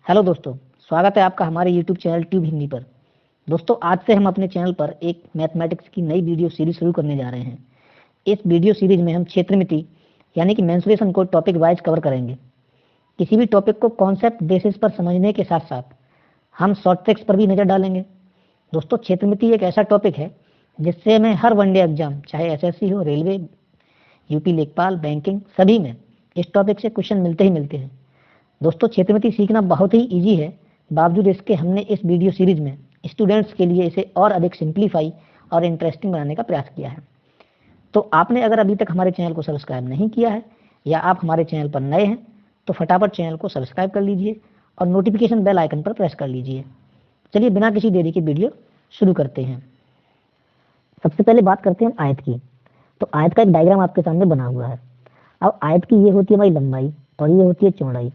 Hello दोस्तों, स्वागत है आपका हमारे YouTube चैनल ट्यूब हिंदी पर। दोस्तों, आज से हम अपने चैनल पर एक मैथमेटिक्स की नई वीडियो सीरीज शुरू करने जा रहे हैं। इस वीडियो सीरीज में हम क्षेत्रमिति यानी कि मेंसुरेशन को टॉपिक वाइज कवर करेंगे। किसी भी टॉपिक को कॉन्सेप्ट बेसिस पर समझने के साथ साथ हम शॉर्ट ट्रिक्स पर भी नजर डालेंगे। दोस्तों, क्षेत्रमिति एक ऐसा टॉपिक है जिससे हमें हर वनडे एग्जाम, चाहे एसएससी हो, रेलवे, यूपी लेखपाल, बैंकिंग, सभी में इस टॉपिक से क्वेश्चन मिलते ही मिलते हैं। दोस्तों, क्षेत्रमिति सीखना बहुत ही इजी है, बावजूद इसके हमने इस वीडियो सीरीज में स्टूडेंट्स के लिए इसे और अधिक सिंप्लीफाई और इंटरेस्टिंग बनाने का प्रयास किया है। तो आपने अगर अभी तक हमारे चैनल को सब्सक्राइब नहीं किया है या आप हमारे चैनल पर नए हैं तो फटाफट चैनल को सब्सक्राइब कर लीजिए और नोटिफिकेशन बेल आइकन पर प्रेस कर लीजिए। चलिए बिना किसी देरी के वीडियो शुरू करते हैं। सबसे पहले बात करते हैं आयत की। तो आयत का एक डायग्राम आपके सामने बना हुआ है। अब आयत की ये होती है हमारी लंबाई और ये होती है चौड़ाई।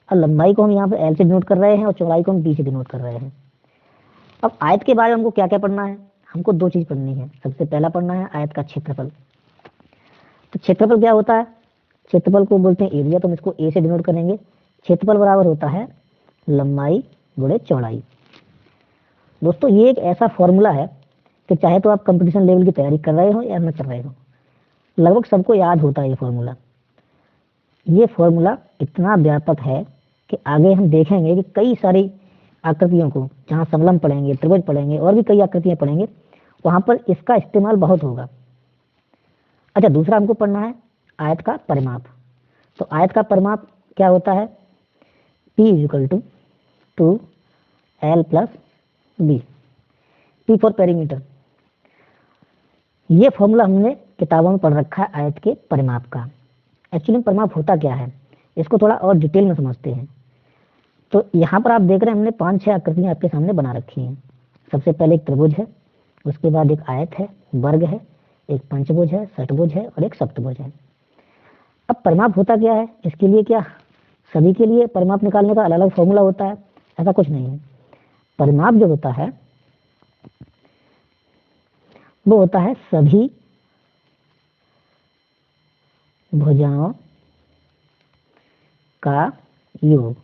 और लंबाई को हम यहाँ पे एल से डिनोट कर रहे हैं और चौड़ाई को हम डी से डिनोट कर रहे हैं। अब आयत के बारे में हमको क्या क्या पढ़ना है? हमको दो चीज पढ़नी है। सबसे पहला पढ़ना है आयत का क्षेत्रफल। तो क्षेत्रफल क्या होता है? क्षेत्रफल को बोलते हैं एरिया, तो हम इसको ए से डिनोट करेंगे। क्षेत्रफल बराबर होता है लंबाई गुणे चौड़ाई। दोस्तों, ये एक ऐसा फॉर्मूला है कि चाहे तो आप कंपटीशन लेवल की तैयारी कर रहे हो या न कर रहे हो, लगभग सबको याद होता है ये फॉर्मूला। ये फॉर्मूला इतना व्यापक है कि आगे हम देखेंगे कि कई सारी आकृतियों को, जहाँ समलंब पढ़ेंगे, त्रिभुज पढ़ेंगे और भी कई आकृतियां पढ़ेंगे, वहां पर इसका इस्तेमाल बहुत होगा। अच्छा, दूसरा हमको पढ़ना है आयत का परिमाप। तो आयत का परिमाप क्या होता है? P equal to 2L plus B, P for perimeter. ये फॉर्मूला हमने किताबों में पढ़ रखा है आयत के परिमाप का। एक्चुअली परिमाप होता क्या है, इसको थोड़ा और डिटेल में समझते हैं। तो यहाँ पर आप देख रहे हैं हमने 5-6 आकृतियां आपके सामने बना रखी हैं। सबसे पहले एक त्रिभुज है, उसके बाद एक आयत है, वर्ग है, एक पंचभुज है, षटभुज है और एक सप्तभुज है। अब परिमाप होता क्या है? इसके लिए क्या सभी के लिए परिमाप निकालने का अलग अलग फॉर्मूला होता है? ऐसा कुछ नहीं है। परिमाप जो होता है वो होता है सभी भुजाओं का योग।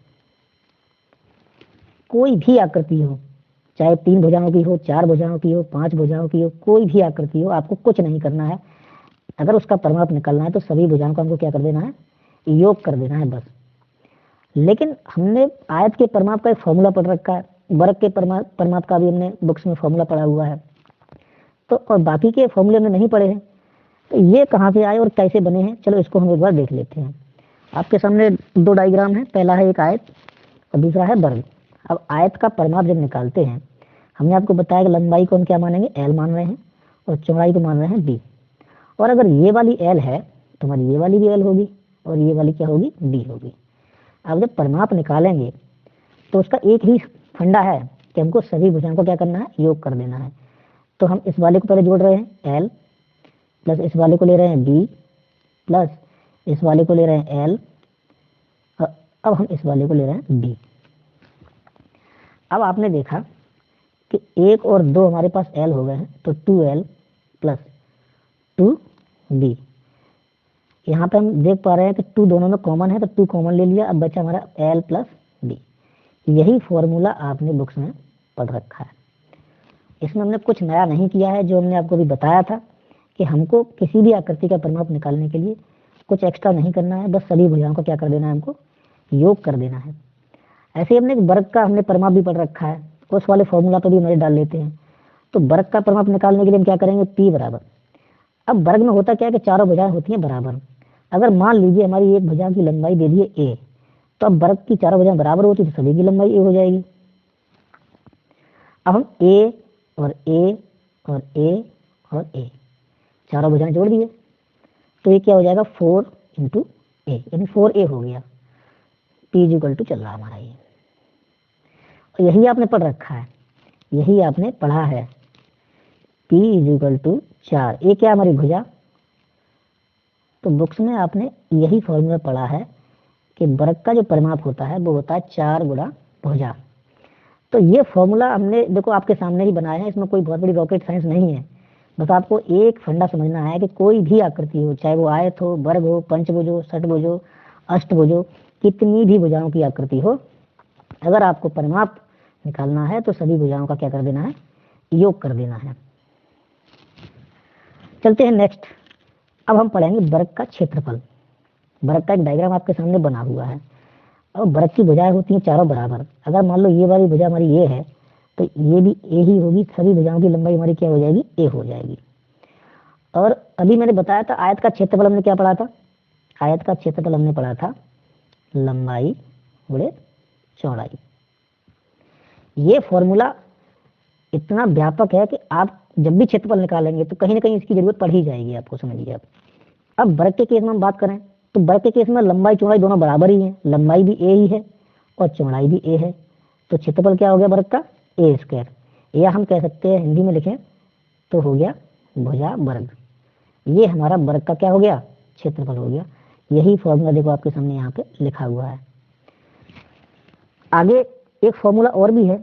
कोई भी आकृति हो, चाहे 3 भुजाओं की हो, 4 भुजाओं की हो, 5 भुजाओं की हो, कोई भी आकृति हो, आपको कुछ नहीं करना है। अगर उसका परिमाप निकालना है तो सभी भुजाओं का हमको क्या कर देना है? योग कर देना है, बस। लेकिन हमने आयत के परिमाप का एक फॉर्मूला पढ़ रखा है, वर्ग के परिमाप का भी हमने बुक्स में फॉर्मूला पढ़ा हुआ है। तो और बाकी के फॉर्मूले हमने नहीं पढ़े हैं। तो ये कहाँ से आए और कैसे बने हैं, चलो इसको हम एक बार देख लेते हैं। आपके सामने दो डायग्राम है, पहला है एक आयत और दूसरा है वर्ग। अब आयत का परिमाप जब निकालते हैं, हमने आपको बताया कि लंबाई को हम क्या मानेंगे? एल मान रहे हैं और चौड़ाई को मान रहे हैं डी। और अगर ये वाली एल है तो हमारी ये वाली भी एल होगी और ये वाली क्या होगी? डी होगी। अब जब परिमाप निकालेंगे तो उसका एक ही फंडा है कि हमको सभी भुजाओं को क्या करना है? योग कर देना है। तो हम इस वाले को पहले जोड़ रहे हैं एल, प्लस इस वाले को ले रहे हैं बी, प्लस इस वाले को ले रहे हैं एल, और अब हम इस वाले को ले रहे हैं डी। अब आपने देखा कि 1 और 2 हमारे पास एल हो गए हैं, तो 2L प्लस 2B। यहाँ पे हम देख पा रहे हैं कि 2 दोनों में कॉमन है, तो 2 कॉमन ले लिया। अब बचा हमारा L प्लस B। यही फॉर्मूला आपने बुक्स में पढ़ रखा है। इसमें हमने कुछ नया नहीं किया है। जो हमने आपको भी बताया था कि हमको किसी भी आकृति का परिमाप निकालने के लिए कुछ एक्स्ट्रा नहीं करना है, बस सभी भुजाओं को क्या कर देना है? हमको योग कर देना है। ऐसे ही हमने वर्ग का हमने परिमाप भी पढ़ रखा है, उस वाले फॉर्मूला पर भी नजर डाल लेते हैं। तो वर्ग का परिमाप निकालने के लिए हम क्या करेंगे? P बराबर। अब वर्ग में होता क्या है कि चारों भुजाएं होती हैं बराबर। अगर मान लीजिए हमारी एक भुजा की लंबाई दे दी है a, तो अब वर्ग की चारों भुजाएं बराबर होती तो सभी की लंबाई a हो जाएगी। अब हम a और a और a और a चारों भुजाएं जोड़ दिए, तो ये क्या हो जाएगा? 4 × a, यानी 4a हो गया। P इक्वल टू चल रहा हमारा ये। और यही आपने पढ़ रखा है, यही आपने पढ़ा है। P इक्वल टू 4, ये क्या हमारी भुजा? तो बुक्स में आपने यही फॉर्मूला पढ़ा है कि वर्ग का जो परिमाप होता है वो होता है 4 गुणा भुजा। तो ये फॉर्मूला हमने देखो आपके सामने ही बनाया है, इसमें कोई बहुत बड़ी रॉकेट साइंस नहीं है। बस आपको एक फंडा समझना है कि कोई भी आकृति हो, चाहे वो आयत हो, वर्ग हो, पंचभुज हो, षटभुज हो, अष्टभुज हो, कितनी भी भुजाओं की आकृति हो, अगर आपको परिमाप निकालना है तो सभी भुजाओं का क्या कर देना है, योग कर देना है। चलते हैं नेक्स्ट। अब हम पढ़ेंगे वर्ग का क्षेत्रफल। वर्ग का एक डायग्राम आपके सामने बना हुआ है और वर्ग की भुजाएं होती हैं चारों बराबर। अगर मान लो ये वाली भुजा हमारी ये है तो ये भी ए ही होगी, सभी भुजाओं की लंबाई हमारी क्या हो जाएगी, ए हो जाएगी। और अभी मैंने बताया था आयत का क्षेत्रफल हमने क्या पढ़ा था, आयत का क्षेत्रफल हमने पढ़ा था लंबाई गुणे चौड़ाई। ये फॉर्मूला इतना व्यापक है कि आप जब भी क्षेत्रफल निकालेंगे तो कहीं ना कहीं इसकी जरूरत पड़ ही जाएगी आपको, समझिए आप। अब वर्ग के केस में हम बात करें तो वर्ग के केस में लंबाई चौड़ाई दोनों बराबर ही है, लंबाई भी ए ही है और चौड़ाई भी ए है, तो क्षेत्रफल क्या हो गया वर्ग का, ए स्क्वायर। या हम कह सकते हैं हिंदी में लिखें तो हो गया भुजा वर्ग। ये हमारा वर्ग का क्या हो गया, क्षेत्रफल हो गया। यही फॉर्मूला देखो आपके सामने यहाँ पे लिखा हुआ है। आगे एक फॉर्मूला और भी है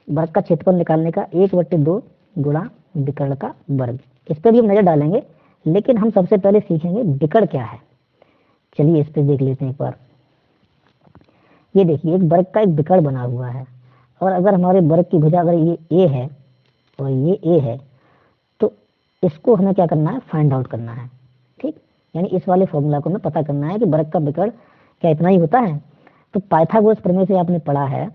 वर्ग का क्षेत्रफल निकालने का, 1/2 गुणा विकर्ण का वर्ग। इस पर भी हम नजर डालेंगे, लेकिन हम सबसे पहले सीखेंगे विकर्ण क्या है। चलिए इस पे देख लेते हैं एक बार। ये देखिए एक वर्ग का एक विकर्ण बना हुआ है और अगर हमारे वर्ग की भुजा अगर ये ए है और ये ए है तो इसको हमें क्या करना है, फाइंड आउट करना है। ठीक, यानी इस वाले फॉर्मूला को हमें पता करना है कि वर्ग का विकर्ण क्या इतना ही होता है। तो पाइथागोरस प्रमेय से आपने पढ़ा है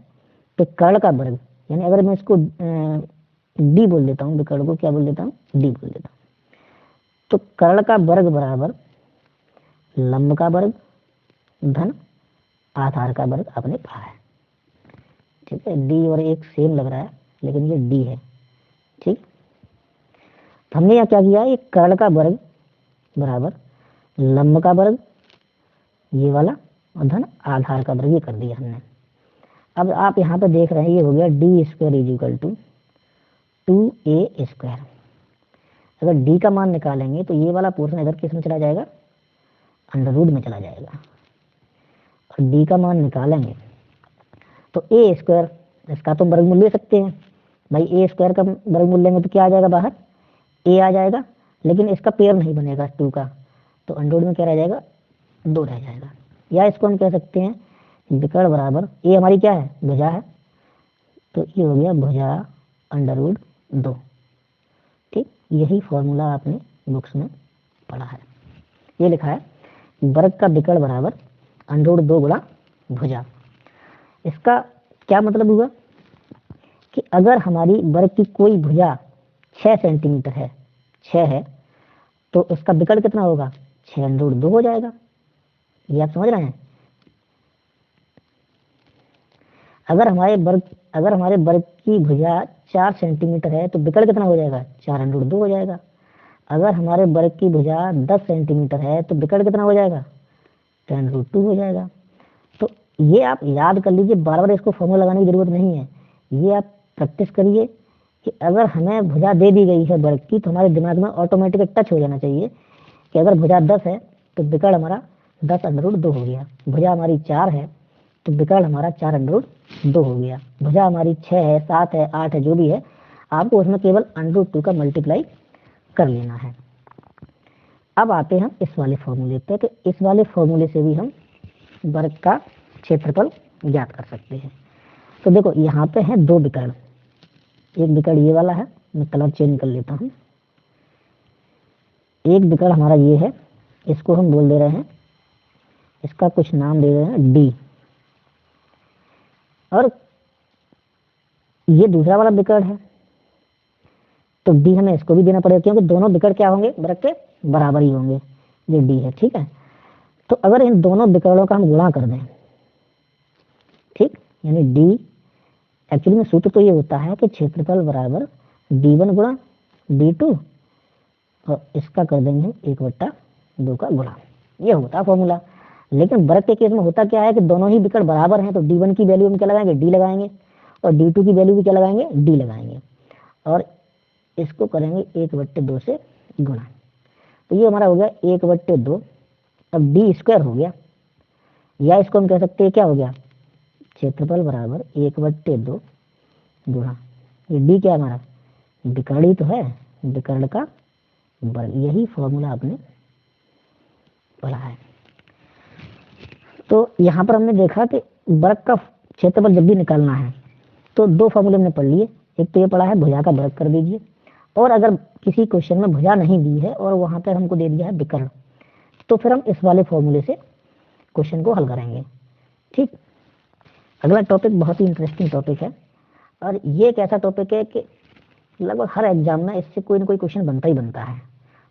तो कर्ण का वर्ग, यानी अगर मैं इसको डी बोल देता हूँ, विकर्ण को क्या बोल देता हूँ, डी बोल देता हूँ, तो कर्ण का वर्ग बराबर लंब का वर्ग धन आधार का वर्ग आपने पढ़ा है। ठीक है, डी और एक सेम लग रहा है लेकिन ये डी है। ठीक, तो हमने यहाँ क्या किया है, एक कर्ण का वर्ग बराबर लंब का वर्ग ये वाला और धन आधार का वर्ग, ये कर दिया हमने। अब आप यहाँ पे देख रहे हैं ये हो गया D square is equal to 2a square. अगर डी का मान निकालेंगे तो ये वाला पोर्शन इधर किस में चला जाएगा, अंडर रूट में चला जाएगा। और डी का मान निकालेंगे तो ए स्क्वायर, इसका तो वर्गमूल ले सकते हैं भाई, ए स्क्वायर का वर्गमूल लेंगे तो क्या आ जाएगा बाहर, ए आ जाएगा, लेकिन इसका पेयर नहीं बनेगा 2 का, तो अंडर रूट में क्या रह जाएगा, 2 रह जाएगा। या इसको हम कह सकते हैं विकर्ण बराबर ए हमारी क्या है, भुजा है, तो ये हो गया भुजा अंडर रूट 2। ठीक, यही फॉर्मूला आपने बुक्स में पढ़ा है। ये लिखा है वर्ग का विकर्ण बराबर अंडर रूट 2 गुणा भुजा। इसका क्या मतलब हुआ कि अगर हमारी वर्ग की कोई भुजा 6 सेंटीमीटर है, 6 है, तो उसका विकर्ण कितना होगा, 6 अंडर रूट 2 हो जाएगा। ये आप समझ रहे हैं। अगर हमारे वर्ग की भुजा 4 सेंटीमीटर है तो विकर्ण कितना हो जाएगा, 4 अंडर रूट 2 हो जाएगा। अगर हमारे वर्ग की भुजा 10 सेंटीमीटर है तो विकर्ण कितना हो जाएगा, 10 रूट 2 हो जाएगा। तो ये आप याद कर लीजिए, बार बार इसको फॉर्मूला लगाने की जरूरत नहीं है। ये आप प्रैक्टिस करिए कि अगर हमें भुजा दे दी गई है वर्ग की तो हमारे दिमाग में ऑटोमेटिक टच हो जाना चाहिए कि अगर भुजा 10 है तो विकर्ण हमारा 10 अंडर रूट 2 हो गया। भुजा हमारी 4 है तो विकर्ण हमारा 4 अंडर रूट 2 हो गया। भुजा हमारी 6 है, 7 है, 8 है, जो भी है, आपको उसमें केवल अंडर रूट 2 का मल्टीप्लाई कर लेना है। अब आते हैं हम इस वाले फॉर्मूले पे, तो इस वाले फॉर्मूले से भी हम वर्ग का क्षेत्रफल ज्ञात कर सकते हैं। तो देखो यहाँ पे है 2 विकर्ण, एक विकर्ण ये वाला है, मैं कलर चेंज कर लेता हूँ। एक विकर्ण हमारा ये है, इसको हम बोल दे रहे हैं, इसका कुछ नाम दे रहे हैं डी। और ये दूसरा वाला विकर्ण है तो डी हमें इसको भी देना पड़ेगा, क्योंकि दोनों विकर्ण क्या होंगे, वर्ग के बराबर ही होंगे। ये डी है, ठीक है। तो अगर इन दोनों विकर्णों का हम गुणा कर दें, ठीक, यानी डी, एक्चुअली में सूत्र तो ये होता है कि क्षेत्रफल बराबर d1 गुणा d2 और इसका कर देंगे 1/2 का गुणा, ये होता है फॉर्मूला। लेकिन वर्ग के केस में होता क्या है कि दोनों ही विकर्ण बराबर हैं, तो d1 की वैल्यू हम क्या लगाएंगे, d लगाएंगे, और d2 की वैल्यू भी क्या लगाएंगे, d लगाएंगे, और इसको करेंगे 1/2 से गुणा। तो ये हमारा हो गया 1/2। अब डी स्क्वायर हो गया, या इसको हम कह सकते हैं क्या हो गया, क्षेत्रफल बराबर 1/2 गुणा, ये डी क्या हमारा विकर्ण ही तो है, विकर्ण का वर्ग। यही फॉर्मूला आपने पढ़ा है। तो यहाँ पर हमने देखा कि वर्ग का क्षेत्रफल जब भी निकालना है तो दो फॉर्मूले हमने पढ़ लिए। एक तो ये पढ़ा है भुजा का वर्ग कर दीजिए, और अगर किसी क्वेश्चन में भुजा नहीं दी है और वहां पर हमको दे दिया है विकर्ण, तो फिर हम इस वाले फॉर्मूले से क्वेश्चन को हल करेंगे। ठीक, अगला टॉपिक बहुत ही इंटरेस्टिंग टॉपिक है, और ये एक ऐसा टॉपिक है कि लगभग हर एग्जाम में इससे कोई ना कोई क्वेश्चन बनता ही बनता है,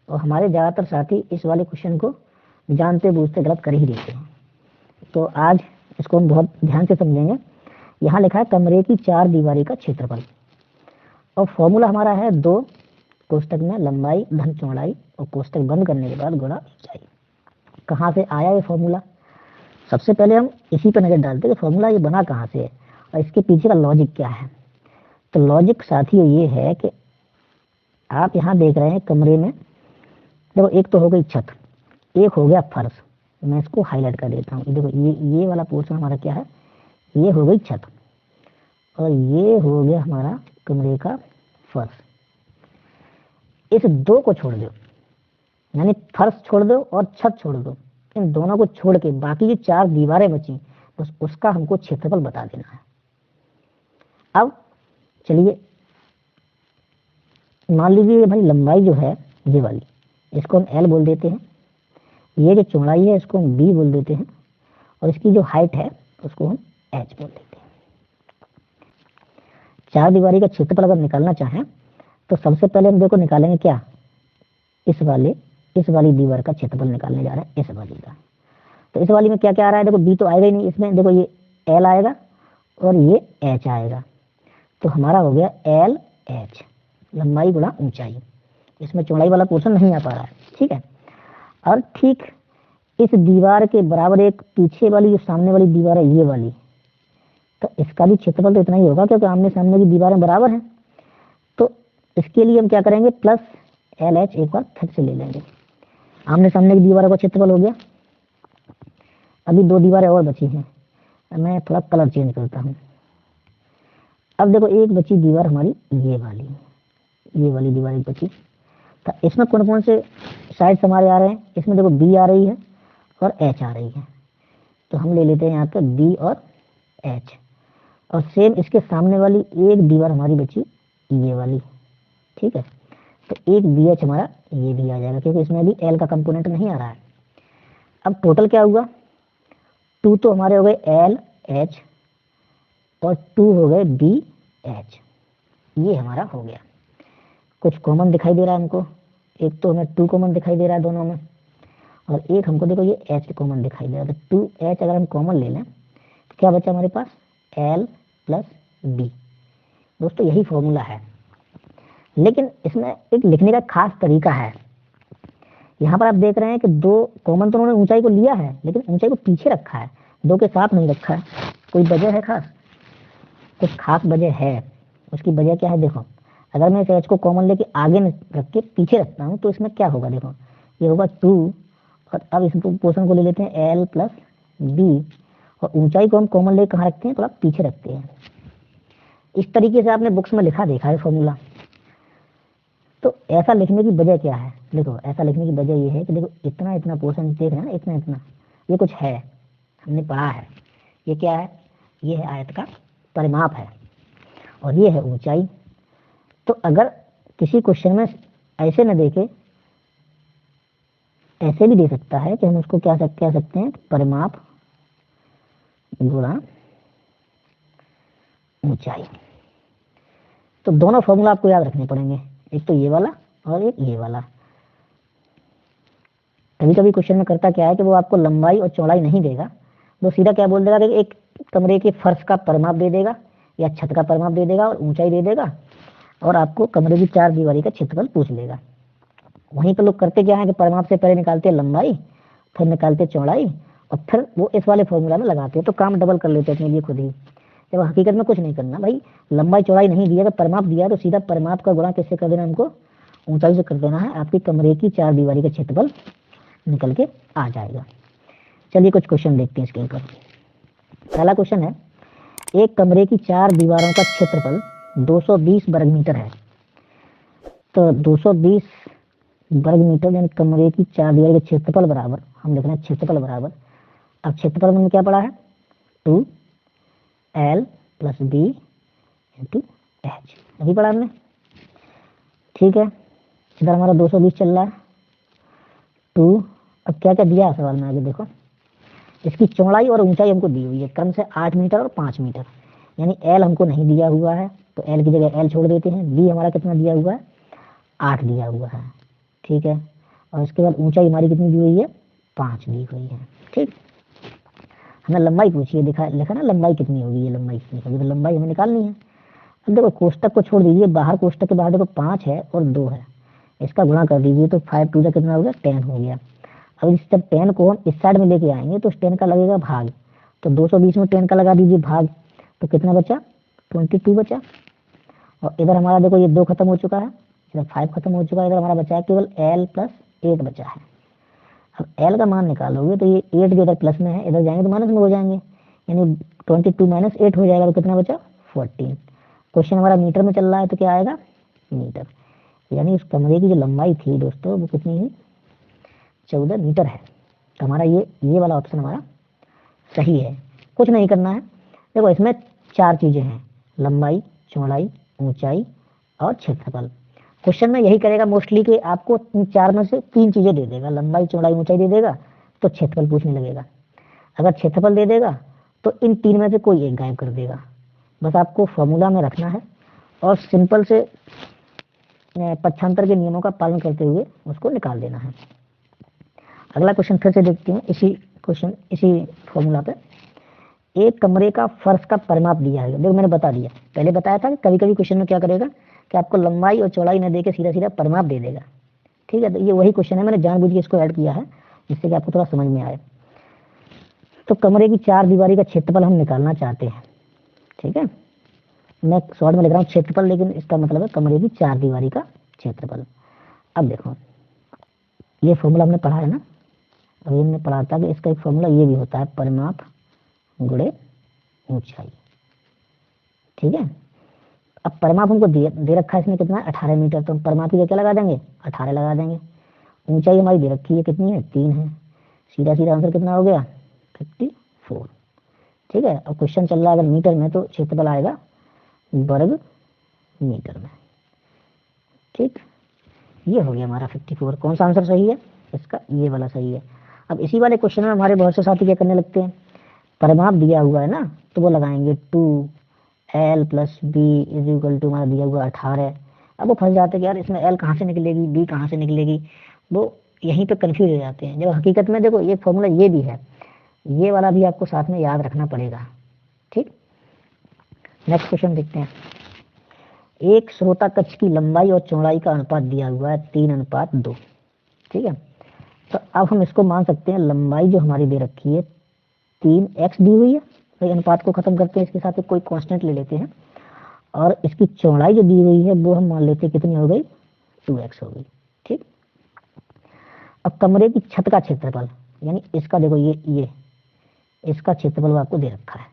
और हमारे ज़्यादातर साथी इस वाले क्वेश्चन को जानते बूझते गलत कर ही देते हैं। तो आज इसको हम बहुत ध्यान से समझेंगे। यहाँ लिखा है कमरे की 4 दीवारी का क्षेत्रफल, और फॉर्मूला हमारा है 2 कोष्टक में लंबाई धन चौड़ाई और कोष्टक बंद करने के बाद गुणा ऊंचाई। कहाँ से आया ये फॉर्मूला? सबसे पहले हम इसी पर नजर डालते हैं कि फॉर्मूला ये बना कहाँ से है और इसके पीछे का लॉजिक क्या है। तो लॉजिक साथियों ये है कि आप यहाँ देख रहे हैं कमरे में, देखो एक तो हो गई छत, एक हो गया फर्श। मैं इसको हाईलाइट कर देता हूँ। देखो ये वाला पोर्शन हमारा क्या है, ये हो गई छत और ये हो गया हमारा कमरे का फर्श। इस दो को छोड़ दो, यानी फर्श छोड़ दो और छत छोड़ दो, इन दोनों को छोड़ के बाकी जो 4 दीवारें बची बस उसका हमको क्षेत्रफल बता देना है। अब चलिए मान लीजिए भाई लंबाई जो है ये वाली, इसको हम L बोल देते हैं, ये जो चौड़ाई है इसको हम B बोल देते हैं, और इसकी जो हाइट है उसको हम H बोल देते हैं। 4 दीवारी का क्षेत्रफल अगर निकालना चाहें तो सबसे पहले हम देखो निकालेंगे क्या, इस वाली दीवार का क्षेत्रफल निकालने जा रहे हैं, इस वाली का। तो इस वाली में क्या क्या आ रहा है, देखो B तो आएगा ही नहीं इसमें, देखो ये L आएगा और ये H आएगा। तो हमारा हो गया LH, लंबाई गुणा ऊंचाई। इसमें चौड़ाई वाला पोर्शन नहीं आ पा रहा है, ठीक है। और ठीक इस दीवार के बराबर एक पीछे वाली जो सामने वाली दीवार है ये वाली, तो इसका भी क्षेत्रफल तो इतना ही होगा क्योंकि आमने सामने की दीवारें बराबर हैं। तो इसके लिए हम क्या करेंगे, प्लस LH एक बार फिर से ले लेंगे। आमने सामने की दीवारों का क्षेत्रफल हो गया। अभी 2 दीवारें और बची हैं, मैं थोड़ा कलर चेंज करता हूँ। अब देखो एक बची दीवार हमारी ये वाली दीवार एक बची। तो इसमें कौन कौन से साइड्स हमारे आ रहे हैं, इसमें देखो B आ रही है और H आ रही है। तो हम ले लेते हैं यहाँ पे B और H, और सेम इसके सामने वाली एक दीवार हमारी बची ये वाली, ठीक है। तो एक BH हमारा ये भी आ जाएगा क्योंकि इसमें भी L का कंपोनेंट नहीं आ रहा है। अब टोटल क्या हुआ, 2 तो हमारे हो गए LH और 2 हो गए BH, ये हमारा हो गया। कुछ कॉमन दिखाई दे रहा है हमको, एक तो हमें 2 कॉमन दिखाई दे रहा है दोनों में, और एक हमको देखो ये H कॉमन दिखाई दे रहा है। तो 2H अगर हम कॉमन ले लें तो क्या बचा हमारे पास, L प्लस B। दोस्तों यही फॉर्मूला है, लेकिन इसमें एक लिखने का खास तरीका है। यहाँ पर आप देख रहे हैं कि 2 कॉमन तो उन्होंने ऊंचाई को लिया है लेकिन ऊंचाई को पीछे रखा है, 2 के साथ नहीं रखा है। कोई वजह है खास? कुछ खास वजह है। उसकी वजह क्या है, देखो अगर मैं इस H को कॉमन लेके आगे रख के पीछे रखता हूँ तो इसमें क्या होगा, देखो ये होगा 2, और अब इस पोर्शन को ले लेते हैं L प्लस B, और ऊंचाई को हम कॉमन लेके कहाँ रखते हैं, थोड़ा पीछे रखते हैं। इस तरीके से आपने बुक्स में लिखा देखा है फॉर्मूला। तो ऐसा लिखने की वजह क्या है, देखो ऐसा लिखने की वजह ये है कि देखो इतना इतना पोर्शन देख रहे हैं ना, इतना इतना, ये कुछ है, हमने पढ़ा है। ये क्या है, ये है आयत का परिमाप है, और ये है ऊंचाई। तो अगर किसी क्वेश्चन में ऐसे न देखे, ऐसे भी दे सकता है कि हम उसको क्या कह सकते हैं, परिमाप गुणा ऊंचाई। तो दोनों फॉर्मूला आपको याद रखने पड़ेंगे, एक तो ये वाला और एक ये वाला। कभी कभी क्वेश्चन में करता क्या है कि वो आपको लंबाई और चौड़ाई नहीं देगा, वो सीधा क्या बोल देगा कि एक कमरे के फर्श का परिमाप दे देगा या छत का परिमाप दे देगा और ऊंचाई दे देगा, और आपको कमरे की 4 दीवारी का क्षेत्रफल पूछ लेगा। वहीं पर लोग करते क्या है कि परिमाप से पहले निकालते हैं लंबाई, फिर निकालते चौड़ाई, और फिर वो इस वाले फॉर्मूला में लगाते हैं, तो काम डबल कर लेते हैं अपने लिए खुद ही। जब हकीकत में कुछ नहीं करना भाई, लंबाई चौड़ाई नहीं दिया तो परिमाप दिया, तो सीधा परिमाप का गुणा किससे कर देना, हमको ऊंचाई से कर देना है। आपकी कमरे की 4 दीवारी का क्षेत्रफल निकल के आ जाएगा। चलिए कुछ क्वेश्चन देखते हैं इसके ऊपर। पहला क्वेश्चन है, एक कमरे की 4 दीवारों का क्षेत्रफल 220 वर्ग मीटर है। तो 220 वर्ग मीटर यानी कमरे की 4 दीवारी का क्षेत्रफल बराबर, हम लिख रहे हैं क्षेत्रफल बराबर, अब क्षेत्रफल में क्या पड़ा है 2 L plus B into H, अभी पढ़ा हमने। ठीक है, इधर हमारा 220 चल रहा है, 2। अब क्या क्या दिया है सवाल में आगे देखो, इसकी चौड़ाई और ऊंचाई हमको दी हुई है क्रम से 8 मीटर और 5 मीटर, यानी एल हमको नहीं दिया हुआ है तो एल की जगह एल छोड़ देते हैं। बी हमारा कितना दिया हुआ है, 8 दिया हुआ है। ठीक है, और इसके बाद ऊंचाई हमारी कितनी दी हुई है, 5 दी हुई है। ठीक, हमें लंबाई पूछिए, दिखा लिखा ना लंबाई कितनी होगी, ये लंबाई कितनी होगी, तो लंबाई हमें निकालनी है। अब देखो कोष्टक को छोड़ दीजिए, बाहर कोष्टक के बाहर देखो 5 है और 2 है, इसका गुणा कर दीजिए तो 5 टू कितना हो गया, 10 हो गया। अब इस जब 10 को हम इस साइड में लेके आएंगे तो 10 का लगेगा भाग, तो 220 में 10 का लगा दीजिए भाग, तो कितना बचा, 22 बचा। और इधर हमारा देखो ये 2 खत्म हो चुका है, इधर 5 खत्म हो चुका है, इधर हमारा बचा है केवल एल प्लस 8 बचा है। अब एल का मान निकालोगे तो ये 8 भी इधर प्लस में है, इधर जाएंगे तो माइनस में हो जाएंगे, यानी 22 माइनस 8 हो जाएगा, तो कितना बचा, 14। क्वेश्चन हमारा मीटर में चल रहा है तो क्या आएगा, मीटर, यानी उस कमरे की जो लंबाई थी दोस्तों वो कितनी है, 14 मीटर है। तो हमारा ये वाला ऑप्शन हमारा सही है। कुछ नहीं करना है, देखो इसमें 4 चीजें हैं, लंबाई, चौड़ाई, ऊंचाई और क्षेत्रफल। क्वेश्चन में यही करेगा मोस्टली कि आपको इन 4 में से 3 चीजें दे देगा, लंबाई चौड़ाई ऊंचाई दे देगा तो क्षेत्रफल पूछने लगेगा। अगर क्षेत्रफल दे देगा तो इन 3 में से कोई एक गायब कर देगा। बस आपको फॉर्मूला में रखना है और सिंपल से पक्षांतर के नियमों का पालन करते हुए उसको निकाल देना है। अगला क्वेश्चन फिर से देखते हैं, इसी फॉर्मूला पे। एक कमरे का फर्श का परिमाप दिया है, देखो मैंने बता दिया, पहले बताया था कि कभी कभी क्वेश्चन में क्या करेगा कि आपको लंबाई और चौड़ाई न देके सीधा सीधा परिमाप दे देगा। ठीक है, तो ये वही क्वेश्चन है, मैंने जानबूझ के इसको ऐड किया है जिससे कि आपको थोड़ा समझ में आए। तो कमरे की 4 दीवारी का क्षेत्रफल हम निकालना चाहते हैं। ठीक है, मैं शॉर्ट में लिख रहा हूँ क्षेत्रफल, लेकिन इसका मतलब है कमरे की 4 दीवारी का क्षेत्रफल। अब देखो ये फॉर्मूला हमने पढ़ा है ना, अभी हमने पढ़ा था कि इसका एक फॉर्मूला ये भी होता है, परिमाप गुणे ऊंचाई। ठीक है, अब परिमाप हमको दे रखा है इसमें कितना है, 18 मीटर, तो हम परिमाप की जगह क्या लगा देंगे, 18 लगा देंगे। ऊंचाई हमारी दे रखी है कितनी है, 3 है, सीधा सीधा आंसर कितना हो गया, 54। ठीक है, अब क्वेश्चन चल रहा है अगर मीटर में तो क्षेत्रफल आएगा वर्ग मीटर में। ठीक, ये हो गया हमारा 54। कौन सा आंसर सही है इसका, ये वाला सही है। अब इसी वाले क्वेश्चन में हमारे बहुत से साथी क्या करने लगते हैं, परिमाप दिया हुआ है ना तो वो लगाएंगे 2l plus B is equal to, हमारा दिया हुआ 18। अब वो फंस जाते हैं कि यार इसमें l कहाँ से निकलेगी, b कहाँ से निकलेगी, वो यहीं पे कंफ्यूज हो जाते हैं। जब हकीकत में देखो ये फॉर्मूला ये भी है, ये वाला भी आपको साथ में याद रखना पड़ेगा। ठीक, नेक्स्ट क्वेश्चन देखते हैं। एक श्रोता कक्ष की लंबाई और चौड़ाई का अनुपात दिया हुआ है 3:2। ठीक है, तो अब हम इसको मान सकते हैं, लंबाई जो हमारी दे रखी है 3x दी हुई है, भाई अनुपात को खत्म करते हैं, इसके साथ कोई कांस्टेंट ले लेते हैं, और इसकी चौड़ाई जो दी हुई है वो हम मान लेते हैं कितनी हो गई, 2x हो गई। ठीक, अब कमरे की छत का क्षेत्रफल, यानी इसका देखो ये इसका क्षेत्रफल आपको दे रखा है,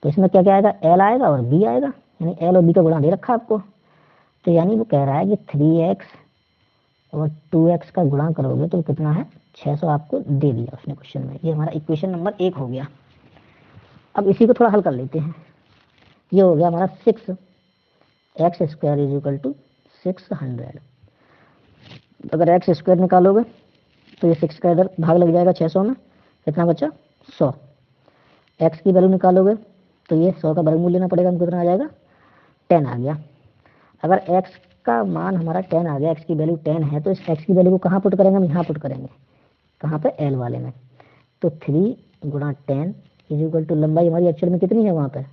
तो इसमें क्या क्या आएगा, l आएगा और b आएगा, यानी l और b का गुणा दे रखा है आपको, तो यानी वो कह रहा है कि 3x और 2x का गुणा करोगे तो कितना है, 600 आपको दे दिया उसने क्वेश्चन में। ये हमारा इक्वेशन नंबर 1 हो गया। अब इसी को थोड़ा हल कर लेते हैं, ये हो गया हमारा 6x square is equal to 600। अगर एक्स स्क्वायर निकालोगे तो ये 6 का इधर भाग लग जाएगा 600 में, कितना बचा 100। एक्स की वैल्यू निकालोगे तो ये 100 का वर्गमूल लेना पड़ेगा, हमको कितना आ जाएगा, 10 आ गया। अगर x का मान हमारा 10 आ गया, x की वैल्यू 10 है, तो इस x की वैल्यू को कहाँ पुट करेंगे, हम यहाँ पुट करेंगे, कहाँ पे, l वाले में। तो 3 गुणा 10 इज इक्वल टू, लंबाई हमारी एक्चुअल में कितनी है वहाँ पे,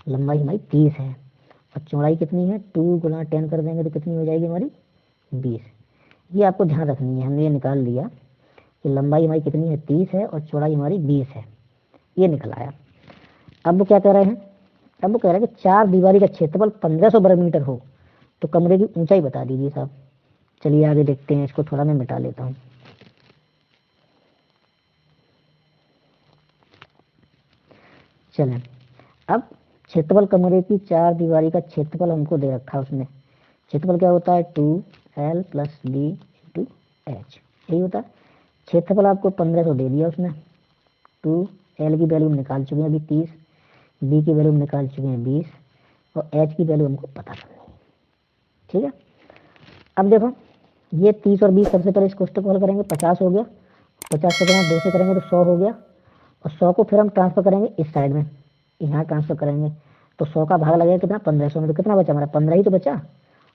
लंबाई हमारी 30 है, और चौड़ाई कितनी है, 2 गुणा 10 कर देंगे तो कितनी हो जाएगी हमारी, 20। ये आपको ध्यान रखनी है, हमने ये निकाल लिया कि लंबाई हमारी कितनी है, 30 है, और चौड़ाई हमारी 20 है, ये निकल आया। अब वो क्या कह रहे हैं, अब वो कह रहे हैं कि 4 दीवारी का क्षेत्रफल 1500 वर्ग मीटर हो तो कमरे की ऊंचाई बता दीजिए साहब। चलिए आगे देखते हैं, इसको थोड़ा मैं मिटा लेता हूँ। चलें, अब क्षेत्रफल कमरे की 4 दीवारी का क्षेत्रफल हमको दे रखा है उसने। क्षेत्रफल क्या होता है, 2l plus B into H, यही होता है। क्षेत्रफल आपको 1500 दे दिया उसने, 2l की वैल्यू निकाल चुके हैं अभी 30, बी की वैल्यू निकाल चुके हैं 20 और एच की वैल्यू हमको पता करनी है। ठीक है, अब देखो ये 30 और 20 सबसे पहले इस क्वेश्चन को हल करेंगे। 50 हो गया, 50 से करेंगे 2 से करेंगे तो 100 हो गया, और 100 को फिर हम ट्रांसफर करेंगे इस साइड में, यहाँ ट्रांसफर करेंगे तो 100 का भाग लगेगा कितना 1500 में, तो कितना बचा हमारा 15 ही तो बचा,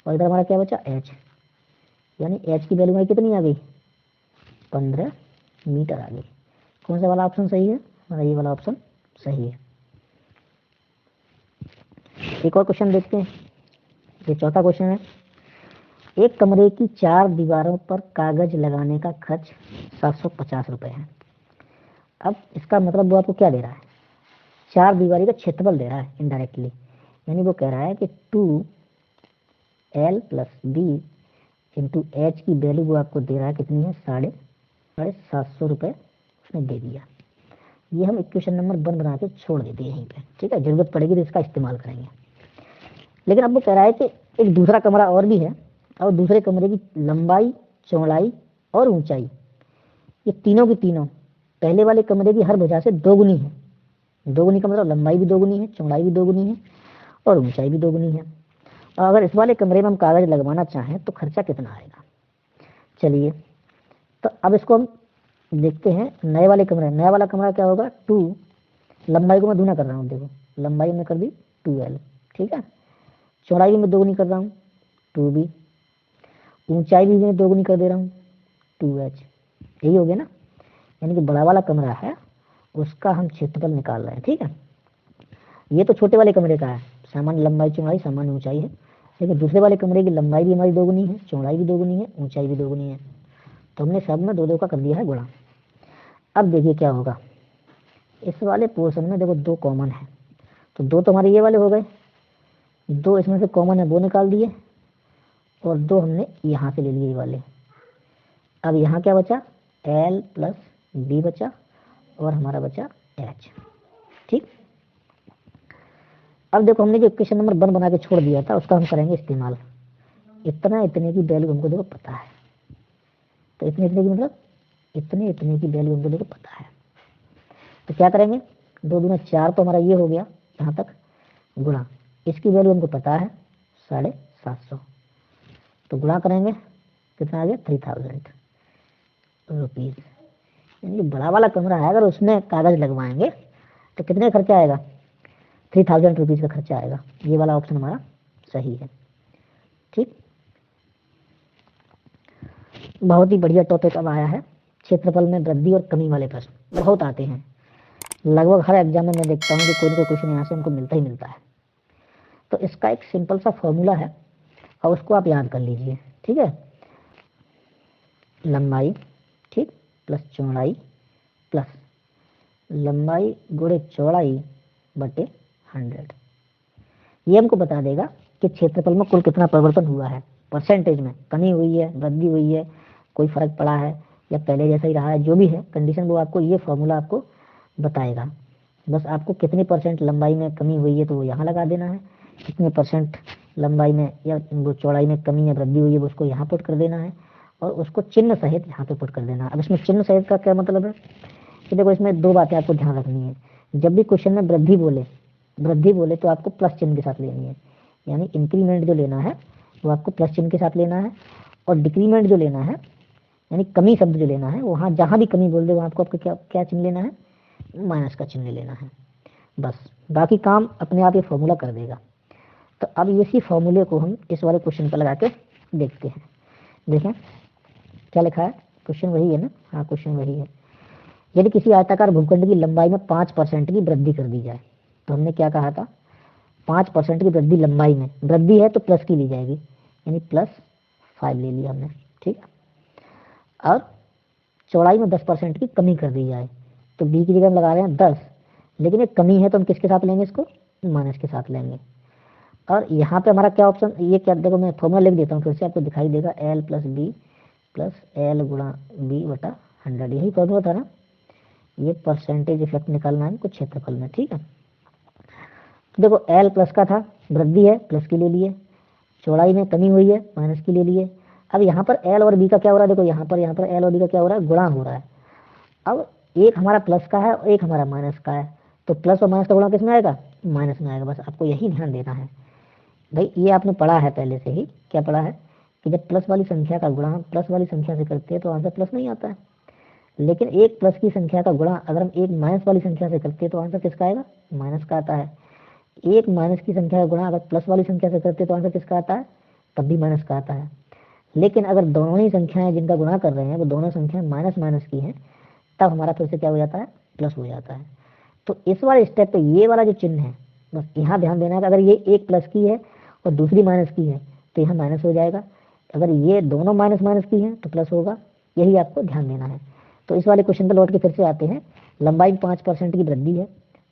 और इधर हमारा क्या बचा एच, यानी एच की वैल्यू हमारी कितनी आ गई 15 मीटर आ गई। कौन सा वाला ऑप्शन सही है, हमारा ये वाला ऑप्शन सही है। एक और क्वेश्चन देखते हैं, ये चौथा क्वेश्चन है। एक कमरे की 4 दीवारों पर कागज लगाने का खर्च 750 रुपए है। अब इसका मतलब वो आपको क्या दे रहा है, 4 दीवारी का क्षेत्रफल दे रहा है इनडायरेक्टली, यानी वो कह रहा है कि 2l + b इंटू एच की वैल्यू वो आपको दे रहा है कितनी है 750 रुपए उसने दे दिया। ये हम इक्वेशन नंबर 1 बना के छोड़ देते हैं यहीं पे, ठीक है, जरूरत पड़ेगी तो इसका इस्तेमाल करेंगे। लेकिन अब वो कह रहा है कि एक दूसरा कमरा और भी है, और दूसरे कमरे की लंबाई, चौड़ाई और ऊंचाई ये तीनों की तीनों पहले वाले कमरे की हर भुजा से दोगुनी है। दोगुनी का मतलब लंबाई भी दोगुनी है, चौड़ाई भी दोगुनी है और ऊंचाई भी दोगुनी है। और अगर इस वाले कमरे में हम कागज लगवाना चाहें तो खर्चा कितना आएगा। चलिए तो अब इसको हम देखते हैं नए वाले कमरे। नया वाला कमरा क्या होगा 2, लंबाई को मैं दूना कर रहा हूँ, देखो लंबाई में कर दी 2l, ठीक है, चौड़ाई में दोगुनी कर रहा हूँ 2b, ऊंचाई भी मैं दोगुनी कर दे रहा हूँ 2h, यही हो गया ना। यानी कि बड़ा वाला कमरा है उसका हम क्षेत्रफल निकाल रहे हैं, ठीक है। ये तो छोटे वाले कमरे का है, सामान्य लंबाई चौड़ाई सामान्य ऊंचाई है, लेकिन दूसरे वाले कमरे की लंबाई भी हमारी दोगुनी है, चौड़ाई भी दोगुनी है, ऊंचाई भी दोगुनी है, तो हमने सब में 2-2 का कर दिया है गुणा। अब देखिए क्या होगा, इस वाले पोर्शन में देखो 2 कॉमन है, तो 2 तो हमारे ये वाले हो गए, 2 इसमें से कॉमन है वो निकाल दिए, और 2 हमने यहाँ से ले लिए ये वाले। अब यहाँ क्या बचा l + b बचा, और हमारा बचा h, ठीक। अब देखो हमने जो इक्वेशन नंबर 1 बना के छोड़ दिया था उसका हम करेंगे इस्तेमाल। इतना इतने की वैल्यू हमको देखो पता है, तो इतने इतने की मतलब इतने इतने की वैल्यू हमको देखो पता है, तो क्या करेंगे 2 दूना 4 तो हमारा ये हो गया यहाँ तक, गुणा इसकी वैल्यू हमको पता है 750, तो गुणा करेंगे कितना आ गया 3000 रुपीज। यानी बड़ा वाला कमरा है, अगर उसमें कागज लगवाएंगे तो कितने खर्चा आएगा 3000 रुपीज का खर्चा आएगा। ये वाला ऑप्शन हमारा सही है, ठीक। बहुत ही बढ़िया टॉपिक अब आया है, क्षेत्रफल में वृद्धि और कमी वाले प्रश्न बहुत आते हैं, लगभग हर एग्जाम में मैं देखता हूँ कि कोई ना कोई क्वेश्चन यहाँ से हमको मिलता ही मिलता है। तो इसका एक सिंपल सा फॉर्मूला है और उसको आप याद कर लीजिए, ठीक है। लंबाई, ठीक, प्लस चौड़ाई प्लस लंबाई गुणे चौड़ाई बटे 100, ये हमको बता देगा कि क्षेत्रफल में कुल कितना परिवर्तन हुआ है, परसेंटेज में कमी हुई है, वृद्धि हुई है, कोई फर्क पड़ा है या पहले जैसा ही रहा है, जो भी है कंडीशन वो आपको ये फॉर्मूला आपको बताएगा। बस आपको कितनी % लंबाई में कमी हुई है तो वो यहाँ लगा देना है, कितने % लंबाई में या वो चौड़ाई में कमी या वृद्धि हुई है उसको यहाँ पुट कर देना है, और उसको चिन्ह सहित यहाँ पे पुट कर देना है। अब इसमें चिन्ह सहित का क्या मतलब है कि देखो इसमें 2 बातें आपको ध्यान रखनी है। जब भी क्वेश्चन में वृद्धि बोले तो आपको प्लस चिन्ह के साथ लेनी है, यानी इंक्रीमेंट जो लेना है वो आपको प्लस चिन्ह के साथ लेना है, और डिक्रीमेंट जो लेना है यानी कमी शब्द जो लेना है वहाँ जहाँ भी कमी बोल दे वहाँ आपको क्या क्या चिन्ह लेना है, माइनस का चिन्ह लेना है, बस बाकी काम अपने आप ये फॉर्मूला कर देगा। तो अब इसी फॉर्मूले को हम इस वाले क्वेश्चन पर लगा के देखते हैं। देखें क्या लिखा है, क्वेश्चन वही है ना, हाँ क्वेश्चन वही है। यदि किसी आयताकार भूखंड की लंबाई में 5% की वृद्धि कर दी जाए, तो हमने क्या कहा था 5% की वृद्धि लंबाई में, वृद्धि है तो प्लस की ली जाएगी, यानी +5 ले लिया हमने, ठीक है। और चौड़ाई में 10% की कमी कर दी जाए, तो बी की जगह हम लगा रहे हैं 10, लेकिन ये कमी है तो हम किसके साथ लेंगे, इसको माइनस के साथ लेंगे। और यहाँ पे हमारा क्या ऑप्शन, ये क्या, देखो मैं फॉर्मूला लिख देता हूँ फिर से आपको दिखाई देगा, l + b + l × b बटा 100, यही फॉर्मूला था ना। ये परसेंटेज इफेक्ट निकालना है कुछ क्षेत्रफल में, ठीक है। तो देखो l प्लस का था, वृद्धि है प्लस की ले लिए, चौड़ाई में कमी हुई है माइनस की ले लिए। अब यहाँ पर l और b का क्या हो रहा है, देखो यहाँ पर l और b का क्या हो रहा है, गुणा हो रहा है। अब एक हमारा प्लस का है और एक हमारा माइनस का है, तो प्लस और माइनस का गुणा किस में आएगा, माइनस में आएगा। बस आपको यही ध्यान देना है भाई। ये आपने पढ़ा है पहले से ही, क्या पढ़ा है कि जब प्लस वाली संख्या का गुणा हम प्लस वाली संख्या से करते हैं तो आंसर प्लस नहीं आता है, लेकिन एक प्लस की संख्या का गुणा अगर हम एक माइनस वाली संख्या से करते हैं तो आंसर किसका आएगा? माइनस का आता है। एक माइनस की संख्या का गुणा अगर प्लस वाली संख्या से करते हैं तो आंसर किसका आता है? तब भी माइनस का आता है। लेकिन अगर दोनों ही संख्याएं जिनका गुणा कर रहे हैं वो दोनों संख्याएं माइनस माइनस की हैं, तब हमारा फिर से क्या हो जाता है? प्लस हो जाता है। तो इस वाले स्टेप पे ये वाला जो चिन्ह है, बस यहाँ ध्यान देना है कि अगर ये एक प्लस की है और दूसरी माइनस की है तो यहाँ माइनस हो जाएगा, अगर ये दोनों माइनस माइनस की है तो प्लस होगा। यही आपको ध्यान देना है। तो इस वाले क्वेश्चन पर लौट के फिर से आते हैं। लंबाई में 5% की वृद्धि है,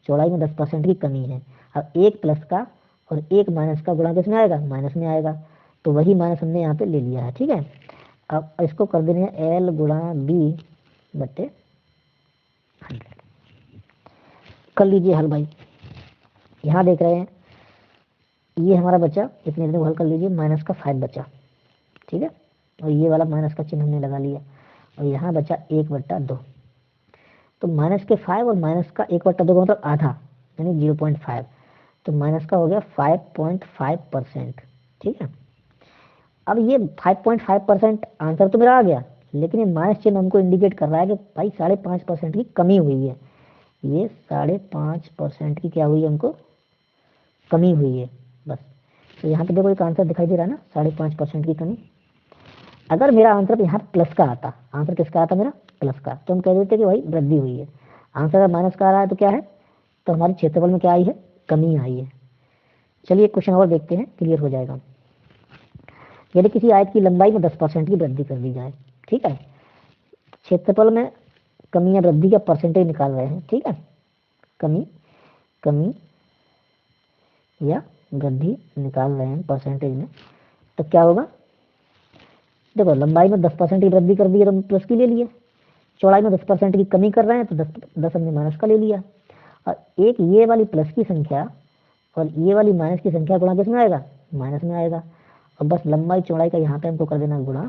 चौड़ाई में 10% की कमी है। अब एक प्लस का और एक माइनस का गुणा किसमें आएगा? माइनस में आएगा। तो वही माइनस हमने यहाँ पे ले लिया है, ठीक है। अब इसको कर देने हैं एल गुणा बी बट्टे 100। कर लीजिए हल भाई। यहाँ देख रहे हैं ये हमारा बचा, इतने इतने को हल कर लीजिए, माइनस का 5 बचा, ठीक है। और ये वाला माइनस का चिन्ह हमने लगा लिया और यहाँ बचा 1/2। तो माइनस के 5 और माइनस का 1/2 का मतलब आधा, यानी 0.5। तो माइनस का हो गया 5.5%, ठीक है। अब ये 5.5% आंसर तो मेरा आ गया, लेकिन ये माइनस चिन्ह हमको इंडिकेट कर रहा है कि भाई 5.5% की कमी हुई है। ये 5.5% की क्या हुई है? हमको कमी हुई है, बस। तो यहाँ पे देखो एक आंसर दिखाई दे रहा है ना, 5.5% की कमी। अगर मेरा आंसर यहाँ प्लस का आता, आंसर किसका आता मेरा? प्लस का, तो हम कह देते कि भाई वृद्धि हुई है। आंसर अगर माइनस का आ रहा है तो क्या है? तो हमारे क्षेत्रफल में क्या आई है? कमी आई है। चलिए एक क्वेश्चन और देखते हैं, क्लियर हो जाएगा। यदि किसी आयत की लंबाई में 10% की वृद्धि कर दी जाए, ठीक है, क्षेत्रफल में कमी या वृद्धि का परसेंटेज निकाल रहे हैं, ठीक है, कमी कमी या वृद्धि निकाल रहे हैं परसेंटेज में, तो क्या होगा? देखो लंबाई में 10% की वृद्धि कर दी है तो हम प्लस की ले लिए, चौड़ाई में 10% की कमी कर रहे हैं तो 10 हमने माइनस का ले लिया। और एक ये वाली प्लस की संख्या और ये वाली माइनस की संख्या गुणा किसमें आएगा? माइनस में आएगा। और बस लंबाई चौड़ाई का यहाँ पे हमको कर देना गुणा